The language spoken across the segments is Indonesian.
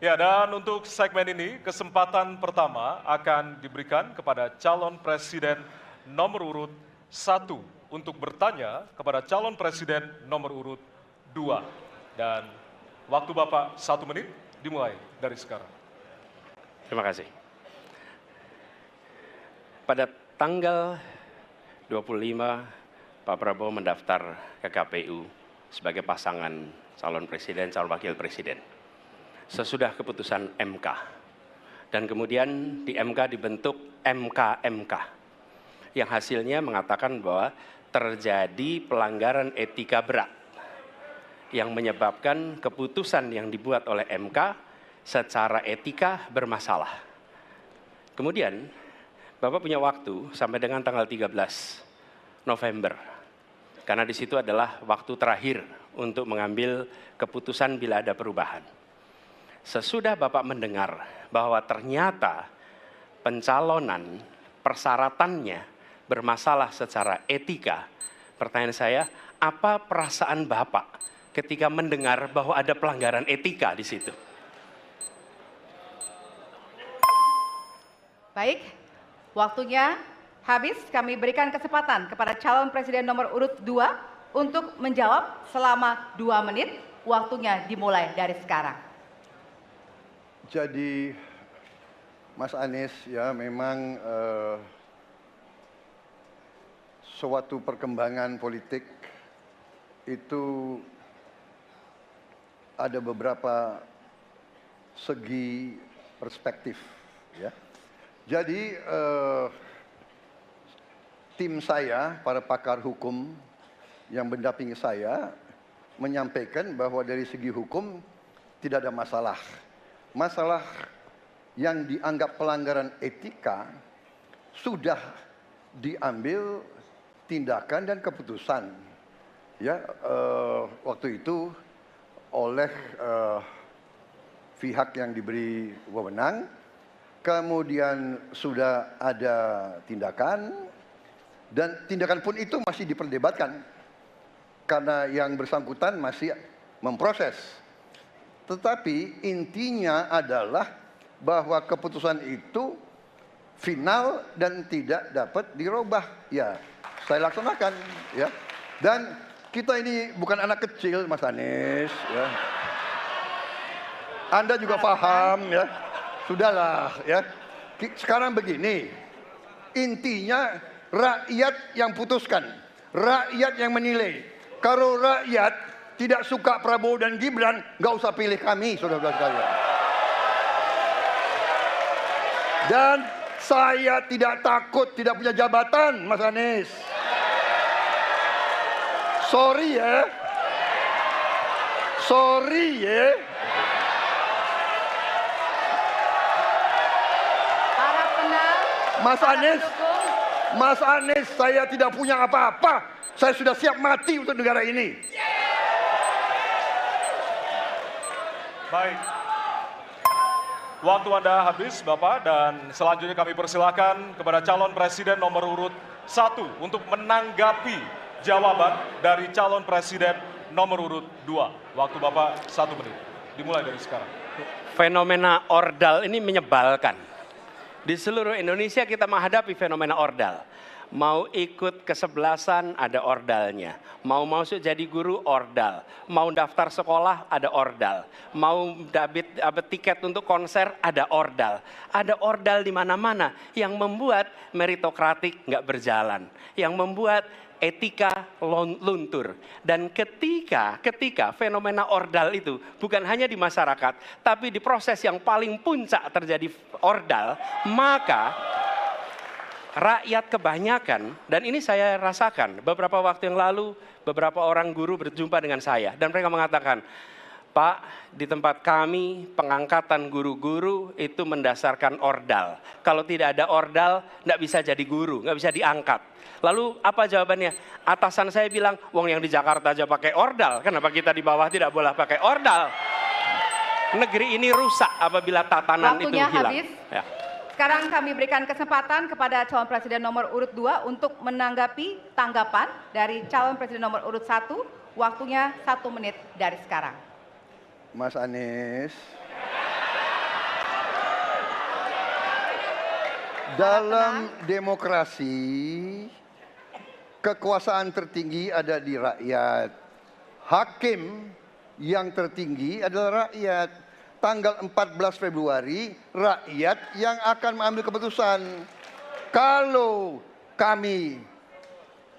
Ya, dan untuk segmen ini, kesempatan pertama akan diberikan kepada calon presiden nomor urut 1 untuk bertanya kepada calon presiden nomor urut 2. Dan waktu Bapak 1 menit dimulai dari sekarang. Terima kasih. Pada tanggal 25, Pak Prabowo mendaftar ke KPU sebagai pasangan calon presiden, calon wakil presiden. Sesudah keputusan MK. Dan kemudian di MK dibentuk MK yang hasilnya mengatakan bahwa terjadi pelanggaran etika berat yang menyebabkan keputusan yang dibuat oleh MK secara etika bermasalah. Kemudian Bapak punya waktu sampai dengan tanggal 13 November. Karena di situ adalah waktu terakhir untuk mengambil keputusan bila ada perubahan. Sesudah Bapak mendengar bahwa ternyata pencalonan persyaratannya bermasalah secara etika, pertanyaan saya, apa perasaan Bapak ketika mendengar bahwa ada pelanggaran etika di situ? Baik, waktunya habis. Kami berikan kesempatan kepada calon presiden nomor urut 2 untuk menjawab selama 2 menit. Waktunya dimulai dari sekarang. Jadi Mas Anies ya memang suatu perkembangan politik itu ada beberapa segi perspektif ya. Jadi tim saya, para pakar hukum yang mendampingi saya menyampaikan bahwa dari segi hukum tidak ada masalah. Masalah yang dianggap pelanggaran etika sudah diambil tindakan dan keputusan ya waktu itu oleh pihak yang diberi wewenang, kemudian sudah ada tindakan dan tindakan pun itu masih diperdebatkan karena yang bersangkutan masih memproses. Tetapi intinya adalah bahwa keputusan itu final dan tidak dapat dirubah. Ya, saya laksanakan ya. Dan kita ini bukan anak kecil, Mas Anies ya. Anda juga paham ya. Sudahlah ya. Sekarang begini. Intinya rakyat yang putuskan, rakyat yang menilai. Kalau rakyat tidak suka Prabowo dan Gibran, nggak usah pilih kami, saudara-saudara sekalian. Dan saya tidak takut tidak punya jabatan, Mas Anies. Sorry ya. Sorry ya. Para penang, Mas Anies, saya tidak punya apa-apa. Saya sudah siap mati untuk negara ini. Baik. Waktu Anda habis, Bapak, dan selanjutnya kami persilakan kepada calon presiden nomor urut 1 untuk menanggapi jawaban dari calon presiden nomor urut 2. Waktu Bapak 1 menit. Dimulai dari sekarang. Fenomena ordal ini menyebalkan. Di seluruh Indonesia kita menghadapi fenomena ordal. Mau ikut kesebelasan ada ordalnya, mau masuk jadi guru ordal, mau daftar sekolah ada ordal, mau dapat tiket untuk konser ada ordal di mana-mana yang membuat meritokratik nggak berjalan, yang membuat etika luntur. Dan ketika fenomena ordal itu bukan hanya di masyarakat, tapi di proses yang paling puncak terjadi ordal, maka rakyat kebanyakan, dan ini saya rasakan beberapa waktu yang lalu, beberapa orang guru berjumpa dengan saya dan mereka mengatakan, Pak, di tempat kami pengangkatan guru-guru itu mendasarkan ordal. Kalau tidak ada ordal, nggak bisa jadi guru, nggak bisa diangkat. Lalu apa jawabannya? Atasan saya bilang, wong yang di Jakarta aja pakai ordal, kenapa kita di bawah tidak boleh pakai ordal? Negeri ini rusak apabila tatanan itu hilang. Habis. Ya. Sekarang kami berikan kesempatan kepada calon presiden nomor urut 2 untuk menanggapi tanggapan dari calon presiden nomor urut 1. Waktunya 1 menit dari sekarang. Mas Anies, Dalam demokrasi, kekuasaan tertinggi ada di rakyat. Hakim yang tertinggi adalah rakyat. Tanggal 14 Februari, rakyat yang akan mengambil keputusan. Kalau kami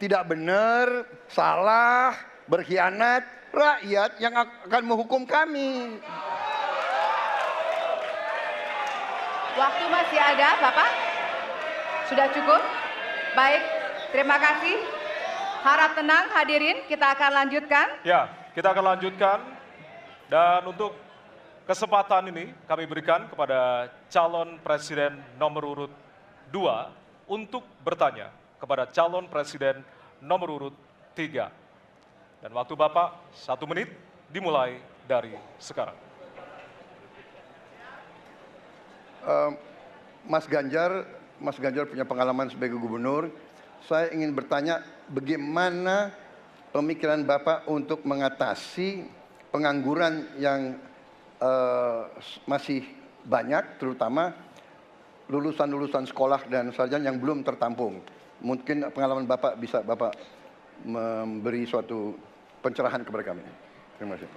tidak benar, salah, berkhianat, rakyat yang akan menghukum kami. Waktu masih ada, Bapak? Sudah cukup? Baik, terima kasih. Harap tenang hadirin, kita akan lanjutkan. Ya, kita akan lanjutkan. Dan untuk kesempatan ini kami berikan kepada calon presiden nomor urut 2 untuk bertanya kepada calon presiden nomor urut 3. Dan waktu Bapak 1 menit dimulai dari sekarang. Mas Ganjar punya pengalaman sebagai gubernur. Saya ingin bertanya bagaimana pemikiran Bapak untuk mengatasi pengangguran yang masih banyak, terutama lulusan-lulusan sekolah dan sarjana yang belum tertampung. Mungkin pengalaman Bapak bisa Bapak memberi suatu pencerahan kepada kami. Terima kasih.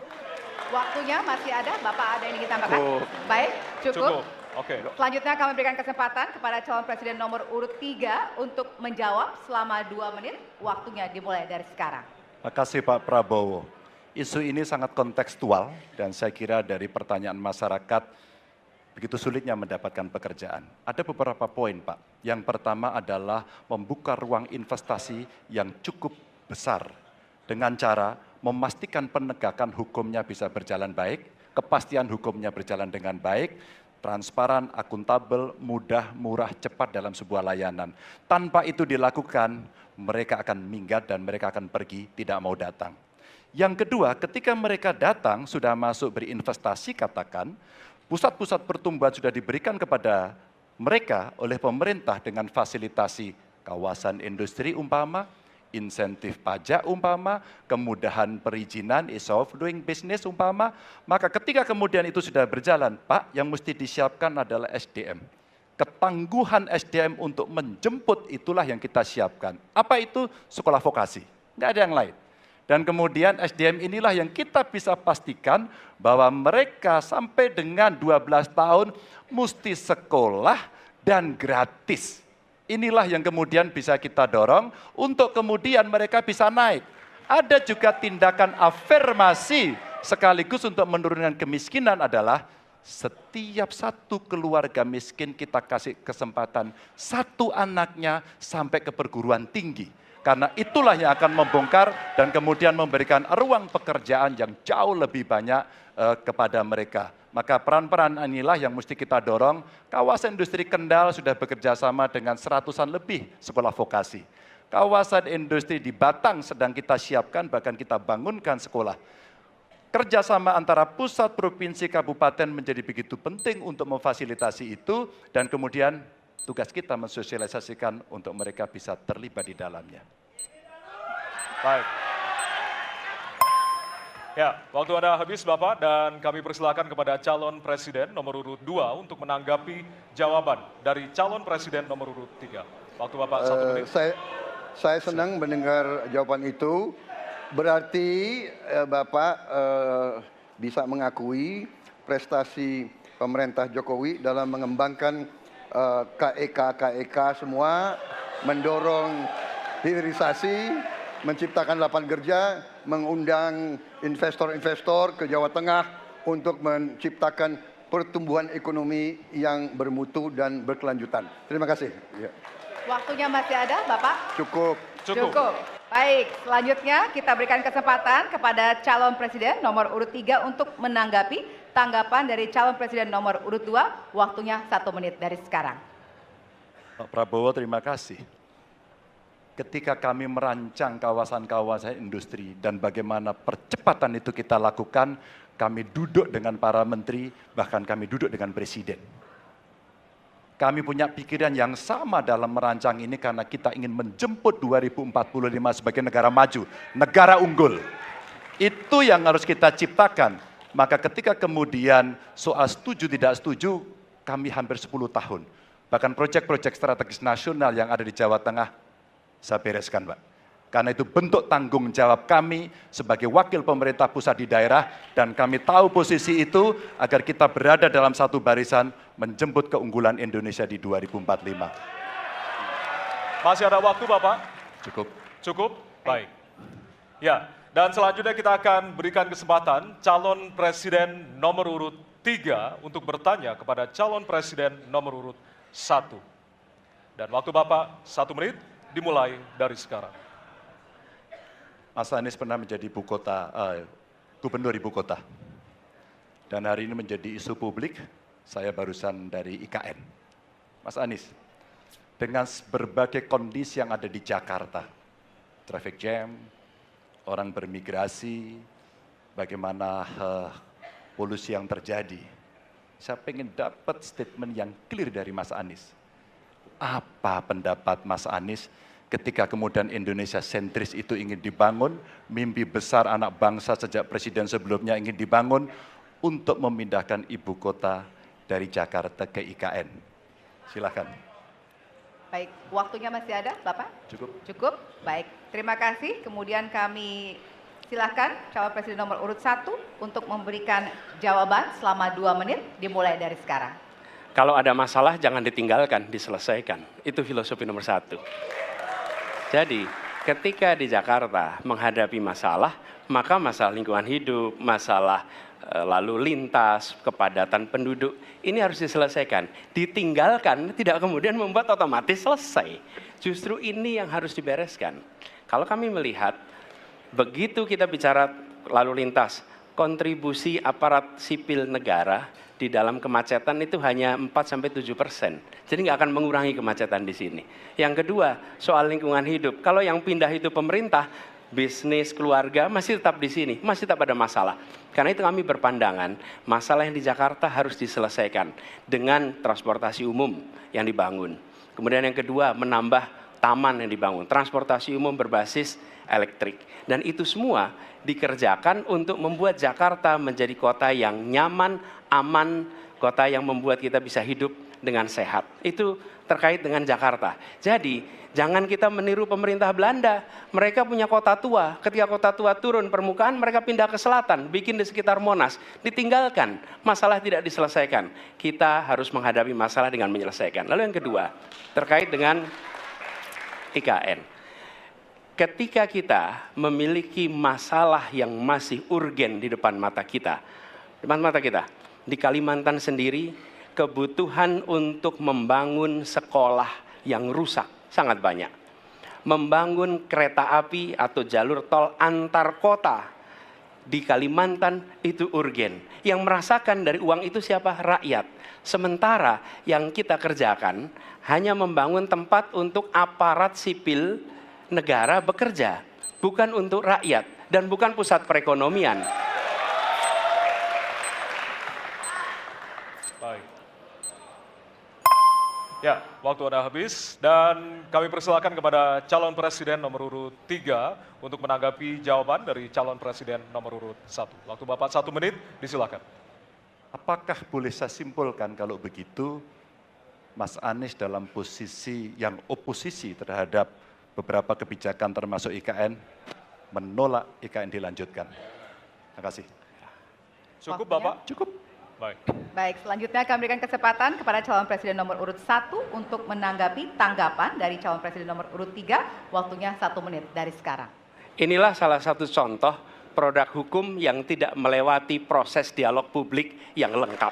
Waktunya masih ada, Bapak ada yang ingin tambahkan? Baik, cukup. Oke. Selanjutnya kami berikan kesempatan kepada calon presiden nomor urut 3 untuk menjawab selama 2 menit. Waktunya dimulai dari sekarang. Terima kasih Pak Prabowo. Isu ini sangat kontekstual dan saya kira dari pertanyaan masyarakat begitu sulitnya mendapatkan pekerjaan. Ada beberapa poin Pak. Yang pertama adalah membuka ruang investasi yang cukup besar dengan cara memastikan penegakan hukumnya bisa berjalan baik, kepastian hukumnya berjalan dengan baik, transparan, akuntabel, mudah, murah, cepat dalam sebuah layanan. Tanpa itu dilakukan, mereka akan minggat dan mereka akan pergi, tidak mau datang. Yang kedua, ketika mereka datang, sudah masuk berinvestasi katakan, pusat-pusat pertumbuhan sudah diberikan kepada mereka oleh pemerintah dengan fasilitasi kawasan industri umpama, insentif pajak umpama, kemudahan perizinan, ease of doing business umpama, maka ketika kemudian itu sudah berjalan, Pak, yang mesti disiapkan adalah SDM. Ketangguhan SDM untuk menjemput itulah yang kita siapkan. Apa itu? Sekolah vokasi, nggak ada yang lain. Dan kemudian SDM inilah yang kita bisa pastikan bahwa mereka sampai dengan 12 tahun mesti sekolah dan gratis. Inilah yang kemudian bisa kita dorong untuk kemudian mereka bisa naik. Ada juga tindakan afirmasi sekaligus untuk menurunkan kemiskinan adalah setiap satu keluarga miskin kita kasih kesempatan satu anaknya sampai ke perguruan tinggi. Karena itulah yang akan membongkar dan kemudian memberikan ruang pekerjaan yang jauh lebih banyak kepada mereka. Maka peran-peran inilah yang mesti kita dorong. Kawasan industri Kendal sudah bekerja sama dengan 100-an lebih sekolah vokasi. Kawasan industri di Batang sedang kita siapkan, bahkan kita bangunkan sekolah. Kerjasama antara pusat, provinsi, kabupaten menjadi begitu penting untuk memfasilitasi itu, dan kemudian tugas kita mensosialisasikan untuk mereka bisa terlibat di dalamnya. Baik. Ya, waktu Anda habis Bapak, dan kami persilakan kepada calon presiden nomor urut 2 untuk menanggapi jawaban dari calon presiden nomor urut 3. Waktu Bapak 1 menit. Saya senang mendengar jawaban itu. Berarti Bapak bisa mengakui prestasi pemerintah Jokowi dalam mengembangkan KEK semua, mendorong hilirisasi, menciptakan lapangan kerja, mengundang investor-investor ke Jawa Tengah untuk menciptakan pertumbuhan ekonomi yang bermutu dan berkelanjutan. Terima kasih. Ya. Waktunya masih ada, Bapak? Cukup. Baik, selanjutnya kita berikan kesempatan kepada calon presiden nomor urut 3 untuk menanggapi tanggapan dari calon presiden nomor urut 2. Waktunya 1 menit dari sekarang. Pak Prabowo, terima kasih. Ketika kami merancang kawasan-kawasan industri dan bagaimana percepatan itu kita lakukan, kami duduk dengan para menteri, bahkan kami duduk dengan presiden. Kami punya pikiran yang sama dalam merancang ini karena kita ingin menjemput 2045 sebagai negara maju, negara unggul. Itu yang harus kita ciptakan. Maka ketika kemudian soal setuju tidak setuju, kami hampir 10 tahun. Bahkan proyek-proyek strategis nasional yang ada di Jawa Tengah, saya bereskan, Pak. Karena itu bentuk tanggung jawab kami sebagai wakil pemerintah pusat di daerah, dan kami tahu posisi itu agar kita berada dalam satu barisan menjemput keunggulan Indonesia di 2045. Masih ada waktu, Bapak? Cukup. Cukup? Baik. Ya, dan selanjutnya kita akan berikan kesempatan calon presiden nomor urut 3 untuk bertanya kepada calon presiden nomor urut 1. Dan waktu Bapak 1 menit dimulai dari sekarang. Mas Anies pernah menjadi gubernur ibu kota. Dan hari ini menjadi isu publik, saya barusan dari IKN. Mas Anies, dengan berbagai kondisi yang ada di Jakarta, traffic jam, orang bermigrasi, bagaimana polusi yang terjadi. Saya ingin dapat statement yang clear dari Mas Anies. Apa pendapat Mas Anies ketika kemudian Indonesia sentris itu ingin dibangun, mimpi besar anak bangsa sejak presiden sebelumnya ingin dibangun untuk memindahkan ibu kota dari Jakarta ke IKN. Silakan. Baik, waktunya masih ada, Bapak? Cukup. Cukup, baik. Terima kasih. Kemudian kami silakan calon presiden nomor urut 1 untuk memberikan jawaban selama 2 menit, dimulai dari sekarang. Kalau ada masalah jangan ditinggalkan, diselesaikan. Itu filosofi nomor 1. Jadi ketika di Jakarta menghadapi masalah, maka masalah lingkungan hidup, masalah lalu lintas, kepadatan penduduk, ini harus diselesaikan. Ditinggalkan tidak kemudian membuat otomatis selesai. Justru ini yang harus dibereskan. Kalau kami melihat, begitu kita bicara lalu lintas, kontribusi aparat sipil negara di dalam kemacetan itu hanya 4-7%. Jadi nggak akan mengurangi kemacetan di sini. Yang kedua, soal lingkungan hidup. Kalau yang pindah itu pemerintah, bisnis, keluarga masih tetap di sini, masih tetap ada masalah. Karena itu kami berpandangan, masalah yang di Jakarta harus diselesaikan dengan transportasi umum yang dibangun. Kemudian yang kedua, menambah taman yang dibangun, transportasi umum berbasis elektrik. Dan itu semua dikerjakan untuk membuat Jakarta menjadi kota yang nyaman, aman, kota yang membuat kita bisa hidup dengan sehat. Itu terkait dengan Jakarta. Jadi, jangan kita meniru pemerintah Belanda. Mereka punya kota tua. Ketika kota tua turun permukaan, mereka pindah ke selatan, bikin di sekitar Monas. Ditinggalkan, masalah tidak diselesaikan. Kita harus menghadapi masalah dengan menyelesaikan. Lalu yang kedua, terkait dengan IKN. Ketika kita memiliki masalah yang masih urgen di depan mata kita, di Kalimantan sendiri, kebutuhan untuk membangun sekolah yang rusak sangat banyak. Membangun kereta api atau jalur tol antar kota di Kalimantan itu urgen. Yang merasakan dari uang itu siapa? Rakyat. Sementara yang kita kerjakan hanya membangun tempat untuk aparat sipil negara bekerja, bukan untuk rakyat dan bukan pusat perekonomian. Baik. Ya, waktu Anda habis dan kami persilakan kepada calon presiden nomor urut 3 untuk menanggapi jawaban dari calon presiden nomor urut 1. Waktu Bapak 1 menit, disilakan. Apakah boleh saya simpulkan kalau begitu, Mas Anies dalam posisi yang oposisi terhadap beberapa kebijakan termasuk IKN, menolak IKN dilanjutkan? Terima kasih. Cukup Waktunya? Bapak? Cukup. Baik. Baik, selanjutnya kami berikan kesempatan kepada calon presiden nomor urut 1 untuk menanggapi tanggapan dari calon presiden nomor urut 3, waktunya 1 menit dari sekarang. Inilah salah satu contoh produk hukum yang tidak melewati proses dialog publik yang lengkap.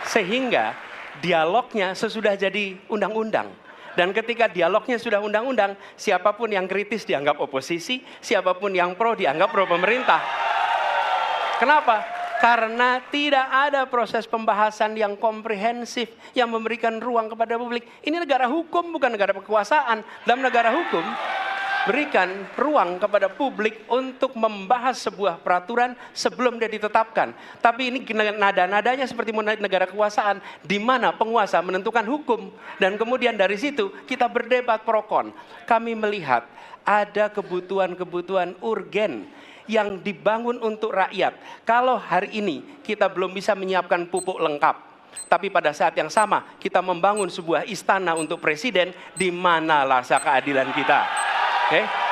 Sehingga dialognya sesudah jadi undang-undang. Dan ketika dialognya sudah undang-undang, siapapun yang kritis dianggap oposisi, siapapun yang pro dianggap pro pemerintah. Kenapa? Karena tidak ada proses pembahasan yang komprehensif, yang memberikan ruang kepada publik. Ini negara hukum, bukan negara kekuasaan. Dalam negara hukum, berikan ruang kepada publik untuk membahas sebuah peraturan sebelum dia ditetapkan. Tapi ini nada-nadanya seperti negara kekuasaan, di mana penguasa menentukan hukum. Dan kemudian dari situ kita berdebat pro kon. Kami melihat ada kebutuhan-kebutuhan urgen yang dibangun untuk rakyat. Kalau hari ini kita belum bisa menyiapkan pupuk lengkap, Tapi pada saat yang sama kita membangun sebuah istana untuk presiden, di mana rasa keadilan kita? Oke?